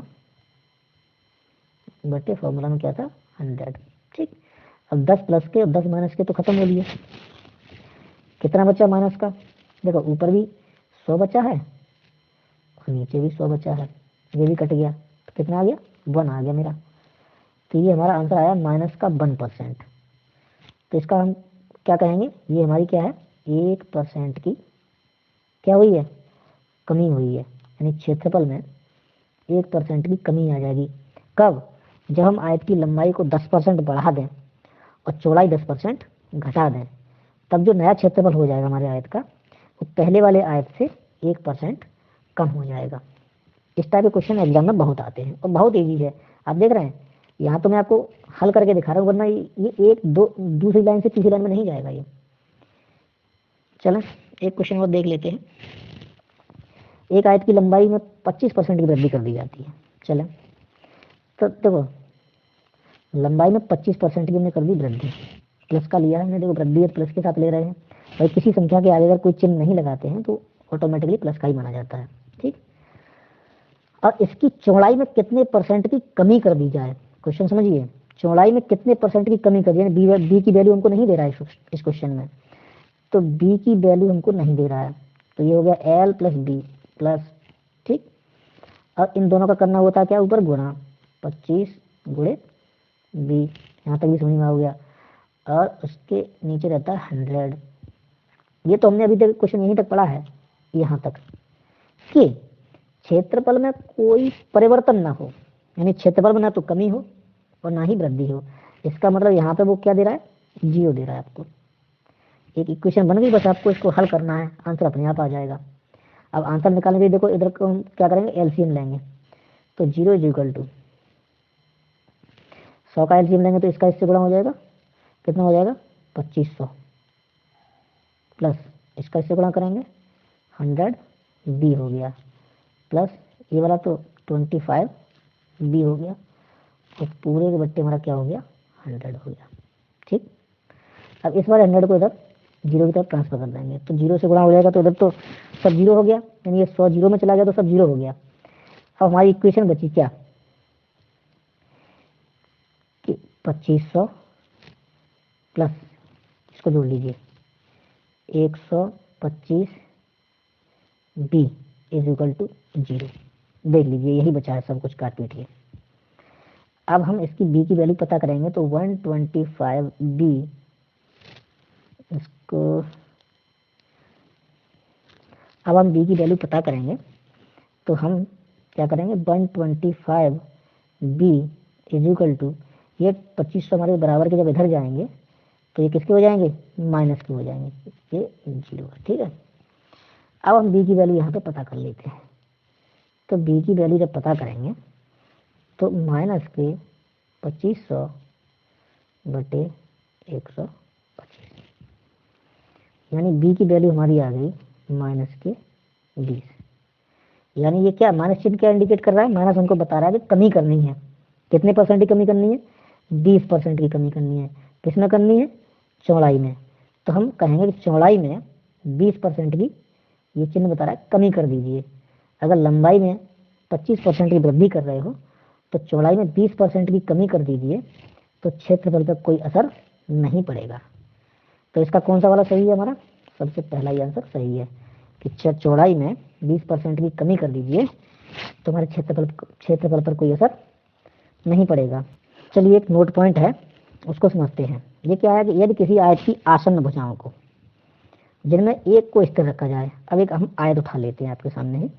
बटे फॉर्मूला में क्या था? 100, ठीक। अब 10 प्लस के और 10 माइनस के तो खत्म हो लिए। कितना बचा माइनस का? देखो ऊपर भी 100 बचा है और नीचे भी 100 बचा है, ये भी कट गया तो कितना आ गया? 1 आ गया मेरा। तो ये हमारा आंसर आया माइनस का 1%। तो इसका हम क्या कहेंगे? ये हमारी क्या है? 1% की क्या हुई है? कमी हुई है, यानी क्षेत्रफल में 1% की कमी आ जाएगी। कब? जब हम आयत की लंबाई को 10% बढ़ा दें और चौड़ाई 10% घटा दें, तब जो नया क्षेत्रफल हो जाएगा हमारे आयत का, वो पहले वाले आयत से 1% कम हो जाएगा। इस टाइप के क्वेश्चन एग्जाम में बहुत आते हैं और बहुत ईजी है। आप देख रहे हैं यहाँ तो मैं आपको हल करके दिखा रहा हूँ, वरना ये एक दो दूसरी लाइन से तीसरी लाइन में नहीं जाएगा ये। चलें एक क्वेश्चन और देख लेते हैं। एक आयत की लंबाई में 25% की वृद्धि कर दी जाती है। चलें तो देखो लंबाई में 25% की हमने कर दी वृद्धि, प्लस का लिया है हमने, देखो वृद्धि प्लस के साथ ले रहे हैं भाई। किसी संख्या के आगे अगर कोई चिन्ह नहीं लगाते हैं तो ऑटोमेटिकली प्लस का ही माना जाता है, ठीक। और इसकी चौड़ाई में कितने परसेंट की कमी कर दी जाए? क्वेश्चन समझिए, चौड़ाई में कितने परसेंट की कमी कर दी, बी की वैल्यू हमको नहीं दे रहा है इस क्वेश्चन में, तो बी की वैल्यू हमको नहीं दे रहा है। तो ये हो गया एल प्लस बी प्लस, ठीक। और इन दोनों का करना होता है क्या? ऊपर गुणा 25 गुणे बी, यहाँ तक भी समझ में आ गया। और उसके नीचे रहता है 100। ये तो हमने अभी तक क्वेश्चन यहीं तक पढ़ा है, यहाँ तक कि क्षेत्रफल में कोई परिवर्तन ना हो, यानी क्षेत्रफल में ना तो कमी हो और ना ही वृद्धि हो। इसका मतलब यहाँ पे वो क्या दे रहा है? 0 दे रहा है आपको। एक इक्वेशन बन गई, बस आपको इसको हल करना है, आंसर अपने आप आ जाएगा। अब आंसर निकालने के लिए देखो इधर को हम क्या करेंगे? एलसीएम लेंगे। तो 0 इज इक्वल टू 100 का एलसीएम लेंगे तो इसका इससे गुणा हो जाएगा, कितना हो जाएगा? 2500 प्लस इसका इससे गुणा करेंगे 100 बी हो गया, प्लस ये वाला तो 25 बी हो गया और पूरे के बट्टे हमारा क्या हो गया? 100 हो गया, ठीक। अब इस बार 100 को इधर 0 की तरफ ट्रांसफर कर देंगे तो 0 से गुणा हो जाएगा, तो इधर तो सब 0 हो गया, यानी ये 100 0 में चला गया तो सब 0 हो गया। अब हमारी इक्वेशन बची क्या? कि 2500 प्लस इसको जोड़ लीजिए 125 बी इज इक्वल टू 0। देख लीजिए यही बचा है, सब कुछ काट पीट के। अब हम इसकी बी की वैल्यू पता करेंगे तो 125 बी, इसको अब हम बी की वैल्यू पता करेंगे तो हम क्या करेंगे, 125 बी इज इक्वल टू, ये 2500 हमारे बराबर के जब इधर जाएंगे तो ये किसके हो जाएंगे, माइनस के हो जाएंगे, ये 0 है। ठीक है, अब हम बी की वैल्यू यहाँ पे पता कर लेते हैं। तो बी की वैल्यू जब पता करेंगे तो माइनस के 2500 बटे 125, यानी बी की वैल्यू हमारी आ गई माइनस के 20। यानी ये क्या माइनस चिन्ह क्या इंडिकेट कर रहा है, माइनस हमको बता रहा है कि कमी करनी है। कितने परसेंट की कमी करनी है, 20% की कमी करनी है। किसमें करनी है, चौड़ाई में। तो हम कहेंगे कि चौड़ाई में 20% की, ये चिन्ह बता रहा है कमी कर दीजिए। अगर लंबाई में 25% की वृद्धि कर रहे हो तो चौड़ाई में 20% की कमी कर दीजिए, तो क्षेत्रफल पर कोई असर नहीं पड़ेगा। तो इसका कौन सा वाला सही है हमारा, सबसे पहला ही आंसर सही है कि चौड़ाई में 20% की कमी कर दीजिए तो हमारे क्षेत्रफल पर कोई असर नहीं पड़ेगा। चलिए एक नोट पॉइंट है उसको समझते हैं। ये क्या है कि यदि किसी आयत की आसन्न भुजाओं को जिनमें एक को स्थिर रखा जाए, अब एक हम आयत उठा लेते हैं आपके सामने ही,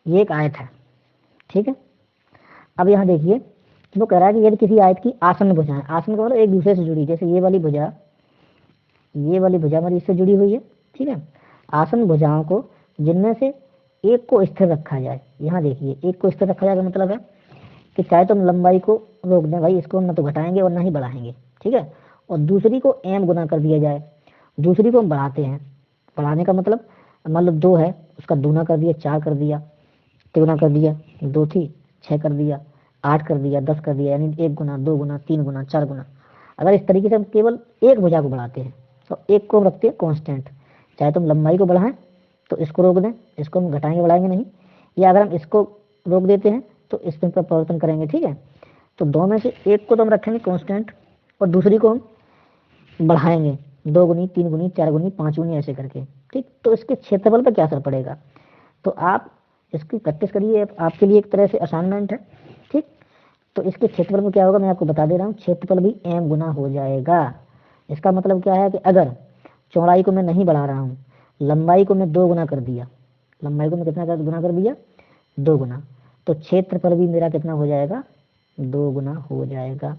ये एक आयत है, ठीक है। अब यहाँ देखिए वो कह रहा है कि यदि किसी आयत की आसन्न भुजाएं, आसन्न का मतलब एक दूसरे से जुड़ी, जैसे ये वाली भुजा हमारी इससे जुड़ी हुई है, ठीक है। आसन्न भुजाओं को जिनमें से एक को स्थिर रखा जाए, यहाँ देखिए एक को स्थिर रखा जाए का मतलब है कि चाहे तो हम लंबाई को रोक दें, भाई इसको न तो घटाएंगे और ना ही बढ़ाएंगे, ठीक है, और दूसरी को m गुना कर दिया जाए, दूसरी को हम बढ़ाते हैं। बढ़ाने का मतलब मान लो 2 है, उसका दूना कर दिया, 4 कर दिया, तिगुना कर दिया, 2 थी 6 कर दिया, 8 कर दिया, 10 कर दिया, यानी 1 गुना, 2 गुना, 3 गुना, 4 गुना। अगर इस तरीके से हम केवल एक भुजा को बढ़ाते हैं तो एक को हम रखते हैं कांस्टेंट, चाहे तो हम लंबाई को बढ़ाएं तो इसको रोक दें, इसको हम घटाएंगे बढ़ाएंगे नहीं, या अगर हम इसको रोक देते हैं तो इसमें परिवर्तन करेंगे, ठीक है। तो दो में से एक को तो हम रखेंगे कांस्टेंट और दूसरी को हम बढ़ाएंगे, 2 गुनी, 3 गुनी, 4 गुनी, 5 गुनी, ऐसे करके, ठीक। तो इसके क्षेत्रफल पर क्या असर पड़ेगा, तो आप इसकी प्रैक्टिस करिए, आपके लिए एक तरह से असाइनमेंट है, ठीक। तो इसके क्षेत्रफल में क्या होगा मैं आपको बता दे रहा हूँ, क्षेत्रफल भी m गुना हो जाएगा। इसका मतलब क्या है कि अगर चौड़ाई को मैं नहीं बढ़ा रहा हूँ, लंबाई को मैं 2 गुना कर दिया, लंबाई को मैं कितना गुना कर दिया, 2 गुना, तो क्षेत्रफल भी मेरा कितना हो जाएगा, 2 गुना हो जाएगा।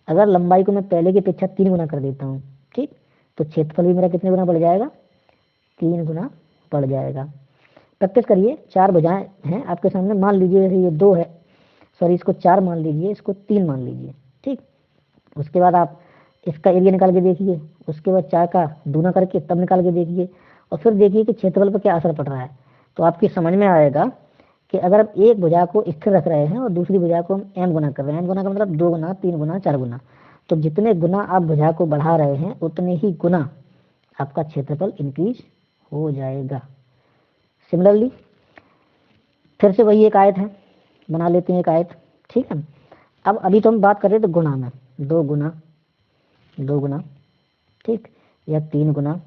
अगर लंबाई को मैं पहले की अपेक्षा 3 गुना कर देता हूँ, ठीक, तो क्षेत्रफल भी मेरा कितने गुना बढ़ जाएगा, 3 गुना बढ़ जाएगा। प्रैक्टिस करिए। 4 भुजाएं हैं आपके सामने, मान लीजिए जैसे ये 2 है, सॉरी इसको 4 मान लीजिए, इसको 3 मान लीजिए, ठीक। उसके बाद आप इसका एरिया निकाल के देखिए, उसके बाद 4 का दूना करके तब निकाल के देखिए, और फिर देखिए कि क्षेत्रफल पर क्या असर पड़ रहा है। तो आपकी समझ में आएगा कि अगर हम एक भुजा को स्थिर रख रहे हैं और दूसरी भुजा को हम m गुना कर रहे हैं, m गुना का मतलब 2 गुना, 3 गुना, 4 गुना, तो जितने गुना आप भुजा को बढ़ा रहे हैं उतने ही गुना आपका क्षेत्रफल इंक्रीज हो जाएगा। सिमिलरली फिर से वही एक आयत है, बना लेते हैं एक आयत, ठीक है। अब अभी तो हम बात कर रहे थे गुना में, 2 गुना, 2 गुना, ठीक, या 3 गुना,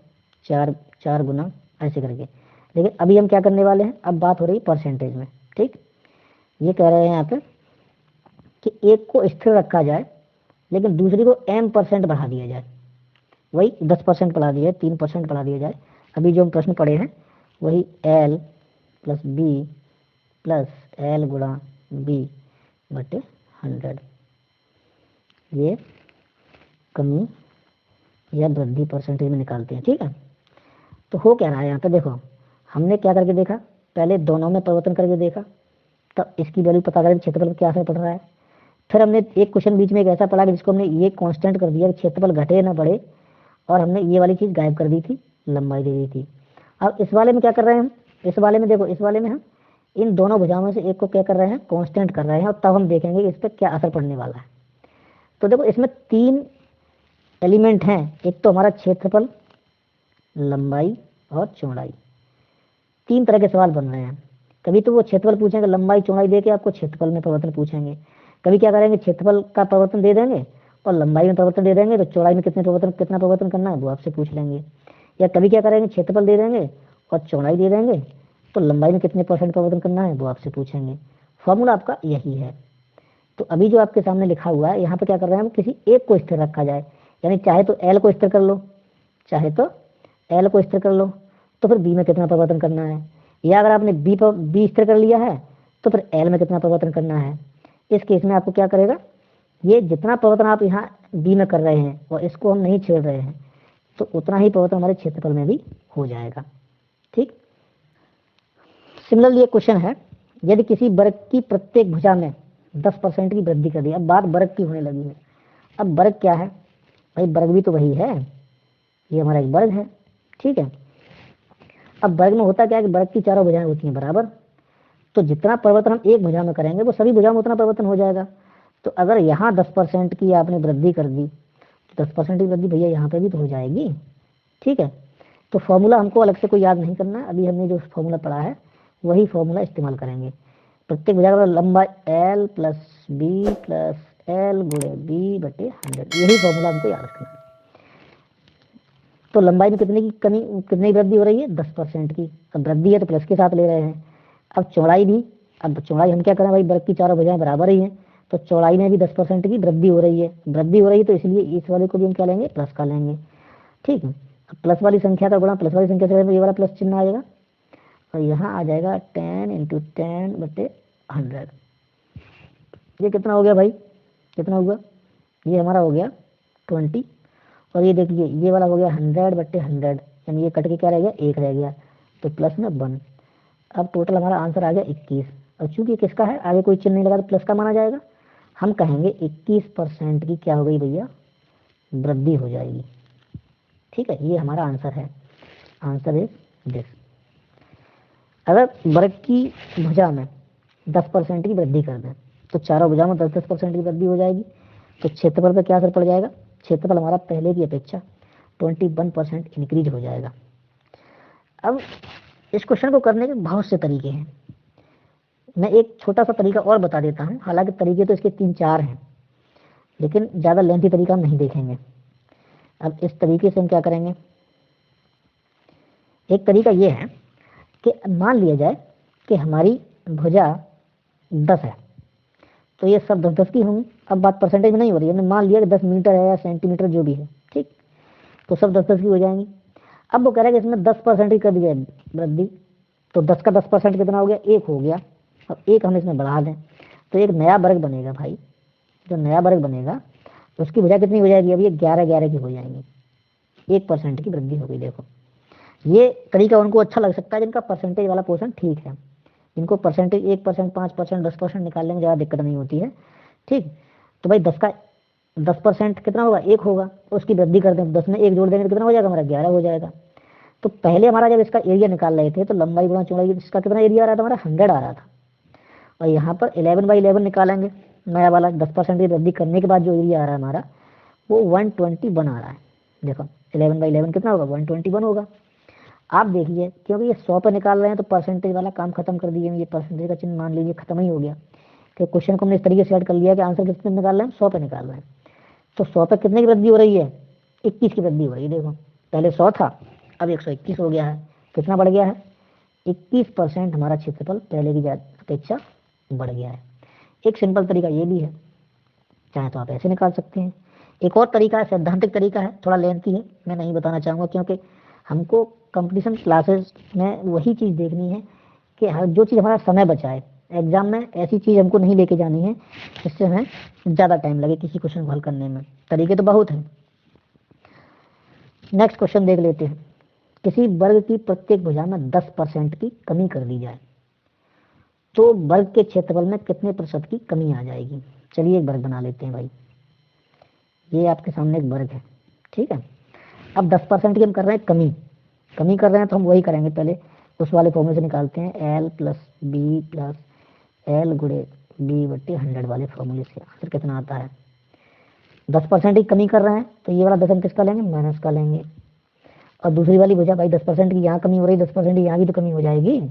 4 गुना, ऐसे करके। लेकिन अभी हम क्या करने वाले हैं, अब बात हो रही है परसेंटेज में, ठीक। ये कह रहे हैं यहाँ पे कि एक को स्थिर रखा जाए लेकिन दूसरी को m% बढ़ा दिया जाए, वही 10% बढ़ा दिया जाए, 3% बढ़ा दिया जाए। अभी जो हम प्रश्न पढ़े हैं वही l plus B plus l गुणा बी बटे 100, ये कमी या वृद्धि परसेंटेज में निकालते हैं, ठीक है। तो हो क्या रहा है यहाँ पे, देखो हमने क्या करके देखा, पहले दोनों में परिवर्तन करके देखा, तब इसकी वैल्यू पता करें क्षेत्रफल पर क्या असर पड़ रहा है। फिर हमने एक क्वेश्चन बीच में एक ऐसा पढ़ा कि जिसको हमने ये कांस्टेंट कर दिया, क्षेत्रफल घटे ना बढ़े, और हमने ये वाली चीज गायब कर दी थी, लंबाई दे दी थी। अब इस वाले में क्या कर रहे हैं हम, इस वाले में देखो, इस वाले में हम इन दोनों भुजाओं में से एक को क्या कर रहे हैं, कांस्टेंट कर रहे हैं, और तब हम देखेंगे इस पर क्या असर पड़ने वाला है। तो देखो इसमें 3 एलिमेंट हैं, एक तो हमारा क्षेत्रफल, लंबाई और चौड़ाई। 3 तरह के सवाल बन रहे हैं, कभी तो वो क्षेत्रफल पूछेंगे, लंबाई चौड़ाई दे के आपको क्षेत्रफल में परिवर्तन पूछेंगे, कभी क्या करेंगे क्षेत्रफल का परिवर्तन दे देंगे और लंबाई में परिवर्तन दे देंगे तो चौड़ाई में कितना परिवर्तन करना है वो आपसे पूछ लेंगे। या कभी क्या करेंगे, क्षेत्रफल दे देंगे और चौड़ाई दे देंगे तो लंबाई में कितने परसेंट परिवर्तन करना है वो आपसे पूछेंगे। फॉर्मूला आपका यही है। तो अभी जो आपके सामने लिखा हुआ है यहाँ पे क्या कर रहे हैं हम, किसी एक को स्थिर रखा जाए, यानी चाहे तो एल को स्थिर कर लो, चाहे तो एल को स्थिर कर लो, तो फिर बी में कितना परिवर्तन करना है। या अगर आपने बी स्थिर कर लिया है तो फिर एल में कितना परिवर्तन करना है। इस केस में आपको क्या करेगा, ये जितना परिवर्तन आप यहाँ बी में कर रहे हैं और इसको हम नहीं छेड़ रहे हैं तो उतना ही परिवर्तन हमारे क्षेत्रफल में भी हो जाएगा। ठीक। सिमिलरली एक क्वेश्चन है, यदि किसी वर्ग की प्रत्येक भुजा में 10% की वृद्धि कर दी। अब बात वर्ग की होने लगी है। अब वर्ग क्या है भाई, वर्ग भी तो वही है, ये हमारा एक वर्ग है। ठीक है। अब वर्ग में होता क्या है कि वर्ग की चारों भुजाएं होती हैं बराबर, तो जितना परिवर्तन हम एक भुजा में करेंगे वो सभी भुजाओं में उतना परिवर्तन हो जाएगा। तो अगर यहाँ 10% की आपने वृद्धि कर दी तो 10% की वृद्धि भैया यहाँ पे भी तो हो जाएगी। ठीक है। तो फॉर्मूला हमको अलग से कोई याद नहीं करना है, अभी हमने जो फॉर्मूला पढ़ा है वही फॉर्मूला इस्तेमाल करेंगे। प्रत्येक भुजा का लंबाई L plus B plus L गुणे बी बटे 100, यही फॉर्मूला हमको याद रखना है। तो लंबाई में कितनी वृद्धि हो रही है, 10% की। अब वृद्धि है तो प्लस के साथ ले रहे हैं। अब चौड़ाई भी, अब चौड़ाई हम क्या करें भाई, वर्ग की चारों भुजाएं बराबर ही हैं तो चौड़ाई में भी 10% की वृद्धि हो रही है। वृद्धि हो रही है तो इसलिए इस वाले को भी हम क्या लेंगे, प्लस का लेंगे। ठीक है। अब प्लस वाली संख्या का गुणा प्लस वाली संख्या से तो ये वाला प्लस चिन्ह आएगा और यहाँ आ जाएगा 10 × 10 बटे 100। ये कितना हो गया भाई, कितना हुआ, ये हमारा हो गया 20 और ये देखिए ये वाला हो गया 100 बटे 100, यानी ये कट के क्या रह गया, 1 रह गया तो प्लस में 1। अब टोटल हमारा आंसर आ गया 21। और चूंकि किसका है, आगे कोई चिन्ह नहीं लगा तो प्लस का माना जाएगा। हम कहेंगे 21% की क्या हो गई भैया, वृद्धि हो जाएगी। ठीक है, ये हमारा आंसर है। Answer is this. अगर वर्ग की भुजा में 10% की वृद्धि कर दें तो चारों भुजाओं में 10-10% की वृद्धि हो जाएगी। तो क्षेत्रफल पर क्या असर पड़ जाएगा, क्षेत्रफल हमारा पहले की अपेक्षा 21% इंक्रीज हो जाएगा। अब इस क्वेश्चन को करने के बहुत से तरीके हैं, मैं एक छोटा सा तरीका और बता देता हूं। हालांकि तरीके तो इसके 3-4 हैं लेकिन ज़्यादा लेंथी तरीका हम नहीं देखेंगे। अब इस तरीके से हम क्या करेंगे, एक तरीका ये है कि मान लिया जाए कि हमारी भुजा 10 है तो ये सब 10-10 की होंगी। अब बात परसेंटेज में नहीं हो रही है, हमने मान लिया कि 10 मीटर है या सेंटीमीटर जो भी है, ठीक, तो सब 10-10 की हो जाएंगी। अब वो कह रहा है कि इसमें 10% की कर दी जाए वृद्धि, तो 10 का 10% कितना हो गया, 1 हो गया। अब 1 हम इसमें बढ़ा दें तो एक नया वर्ग बनेगा भाई। जो नया वर्ग बनेगा उसकी भुजा कितनी हो जाएगी, अब ये 11-11 की हो जाएंगी। 1% की वृद्धि हो गई। देखो ये तरीका उनको अच्छा लग सकता है जिनका परसेंटेज वाला पोर्शन ठीक है, जिनको परसेंटेज 1%, 5%, 10% निकालने में ज़्यादा दिक्कत नहीं होती है। ठीक, तो भाई 10 का 10% कितना होगा, 1 होगा, उसकी वृद्धि कर दें 10 में 1 जोड़ देंगे तो कितना हो जाएगा हमारा, 11 हो जाएगा। तो पहले हमारा जब इसका एरिया निकाल रहे थे तो लंबाई गुणा चौड़ाई, इसका कितना एरिया आ रहा था हमारा, 100 आ रहा था। और यहाँ पर 11/11 निकालेंगे नया वाला, 10% की वृद्धि करने के बाद जो एरिया आ रहा है हमारा वो 121 आ रहा है। देखो 11/11 कितना होगा, 121 होगा। आप देखिए क्योंकि ये 100 पे निकाल रहे हैं तो परसेंटेज वाला काम खत्म कर दिए, ये परसेंटेज का चिन्ह मान लीजिए खत्म ही हो गया। तो क्वेश्चन को हमने इस तरीके से ऐड कर लिया कि आंसर कितने निकाल रहे हैं, 100 पे निकाल रहे हैं। तो 100 पे कितने की वृद्धि हो रही है, 21 की वृद्धि हो रही है। देखो पहले 100 था अब 121 हो गया है, कितना बढ़ गया है, 21% हमारा क्षेत्रफल पहले की अपेक्षा बढ़ गया है। एक सिंपल तरीका ये भी है, चाहे तो आप ऐसे निकाल सकते हैं। एक और तरीका है, सैद्धांतिक तरीका है, थोड़ा लेंथी है, मैं नहीं बताना चाहूँगा क्योंकि हमको कंपटीशन क्लासेस में वही चीज़ देखनी है कि हर जो चीज़ हमारा समय बचाए। एग्जाम में ऐसी चीज़ हमको नहीं लेके जानी है जिससे हमें ज़्यादा टाइम लगे किसी क्वेश्चन को हल करने में। तरीके तो बहुत हैं। नेक्स्ट क्वेश्चन देख लेते हैं। किसी वर्ग की प्रत्येक भुजा में 10% की कमी कर दी जाए तो वर्ग के क्षेत्रफल में कितने प्रतिशत की कमी आ जाएगी। चलिए एक वर्ग बना लेते हैं भाई, ये आपके सामने एक वर्ग है, ठीक है। अब 10% की हम कर रहे हैं कमी कर रहे हैं तो हम वही करेंगे, पहले उस वाले फॉर्मूले से निकालते हैं, L plus B plus L गुणे बी बट्टे 100 वाले फॉर्मूले से। आंसर कितना आता है, 10% की कमी कर रहे हैं तो ये वाला 10 हम किसका लेंगे, माइनस का लेंगे। और दूसरी वाली भुजा भाई 10% की यहाँ कमी हो रही है, 10% की यहाँ भी तो कमी हो जाएगी,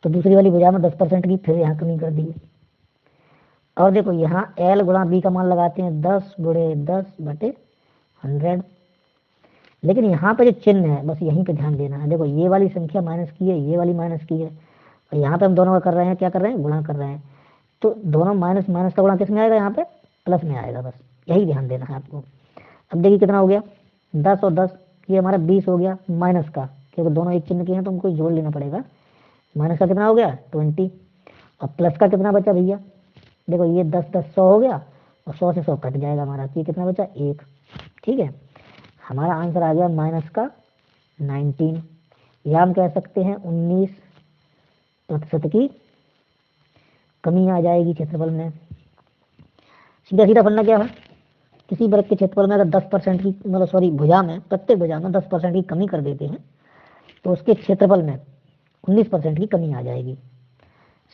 तो दूसरी वाली भुजा में 10% की फिर यहाँ कमी कर दी। और देखो यहाँ L गुणा B का मान लगाते हैं 10 गुणे 10 बटे 100। लेकिन यहाँ पे जो चिन्ह है बस यहीं पे ध्यान देना है। देखो ये वाली संख्या माइनस की है, ये वाली माइनस की है, और यहाँ पे हम दोनों का कर रहे हैं, क्या कर रहे हैं, गुणा कर रहे हैं। तो दोनों माइनस माइनस का गुणा किस में आएगा, यहाँ पे प्लस में आएगा। बस यही ध्यान देना है आपको। अब देखिए कितना हो गया, 10 और 10, ये हमारा 20 हो गया माइनस का, क्योंकि दोनों एक चिन्ह के हैं तो हमको जोड़ लेना पड़ेगा। माइनस का कितना हो गया 20, और प्लस का कितना बचा भैया, देखो ये 10 10 100 हो गया, और 100 से 100 कट जाएगा हमारा, तो ये कितना बचा 1। ठीक है, हमारा आंसर आ गया माइनस का 19, या हम कह सकते हैं 19% की कमी आ जाएगी क्षेत्रफल में। सीधा सीधा फलना क्या है, किसी वर्ग के क्षेत्रफल में अगर 10% की मतलब सॉरी भुजा में, प्रत्येक भुजा में 10% की कमी कर देते हैं तो उसके क्षेत्रफल में 19% की कमी आ जाएगी।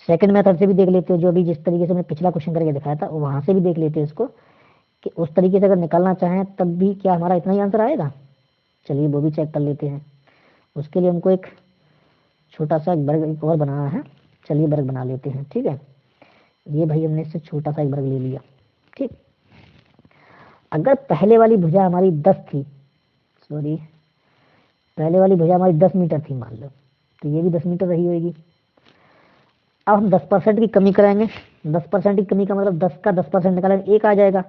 सेकंड मेथड से भी देख लेते हो, जो भी जिस तरीके से मैं पिछला क्वेश्चन करके दिखाया था वहां से भी देख लेते हैं इसको, कि उस तरीके से अगर निकालना चाहें तब भी क्या हमारा इतना ही आंसर आएगा। चलिए वो भी चेक कर लेते हैं। उसके लिए हमको एक छोटा सा वर्ग एक और बनाना है। चलिए वर्ग बना लेते हैं। ठीक है, ये भाई हमने इससे छोटा सा एक वर्ग ले लिया। ठीक, अगर पहले वाली भुजा हमारी 10 थी, सॉरी पहले वाली भुजा हमारी 10 मीटर थी मान लो, तो ये भी 10 मीटर रही होगी। अब हम 10% की कमी कराएंगे। 10% की कमी का मतलब 10 का 10% निकालेंगे 1 आ जाएगा।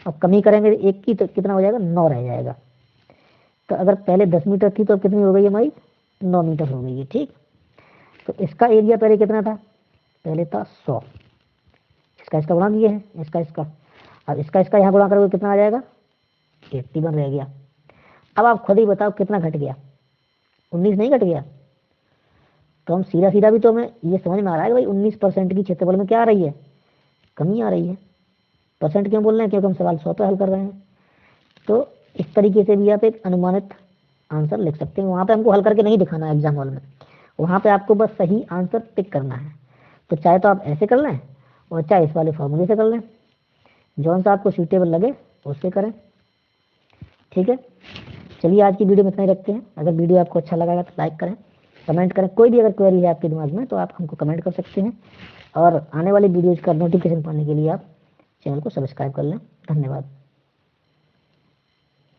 अब कमी करेंगे 1 की तो कितना हो जाएगा, 9 रह जाएगा। तो अगर पहले 10 मीटर थी तो अब कितनी हो गई हमारी, 9 मीटर हो गई है। ठीक, तो इसका एरिया पहले कितना था, पहले था 100, इसका गुणा किए हैं, इसका अब इसका यहाँ गुणा करोगे कितना आ जाएगा, 81 रह गया। अब आप खुद ही बताओ कितना घट गया, 19 नहीं घट गया। तो हम सीधा सीधा भी तो हमें ये समझ में आ रहा है कि भाई 19% की क्षेत्रफल में क्या आ रही है, कमी आ रही है। परसेंट क्यों बोल रहे हैं, क्योंकि हम सवाल 100 पे हल कर रहे हैं। तो इस तरीके से भी आप एक अनुमानित आंसर लिख सकते हैं। वहां पे हमको हल करके नहीं दिखाना है एग्जाम हॉल में, वहां पे आपको बस सही आंसर टिक करना है। तो चाहे तो आप ऐसे कर लें और चाहे इस वाले फॉर्मूले से कर लें, जौन सा आपको सूटेबल लगे उससे करें। ठीक है, चलिए आज की वीडियो में इतना ही रखते हैं। अगर वीडियो आपको अच्छा लगा तो लाइक करें, कमेंट करें। कोई भी अगर क्वेरी है आपके दिमाग में तो आप हमको कमेंट कर सकते हैं, और आने वाली वीडियोज का नोटिफिकेशन पाने के लिए आप चैनल को सब्सक्राइब कर लें। धन्यवाद।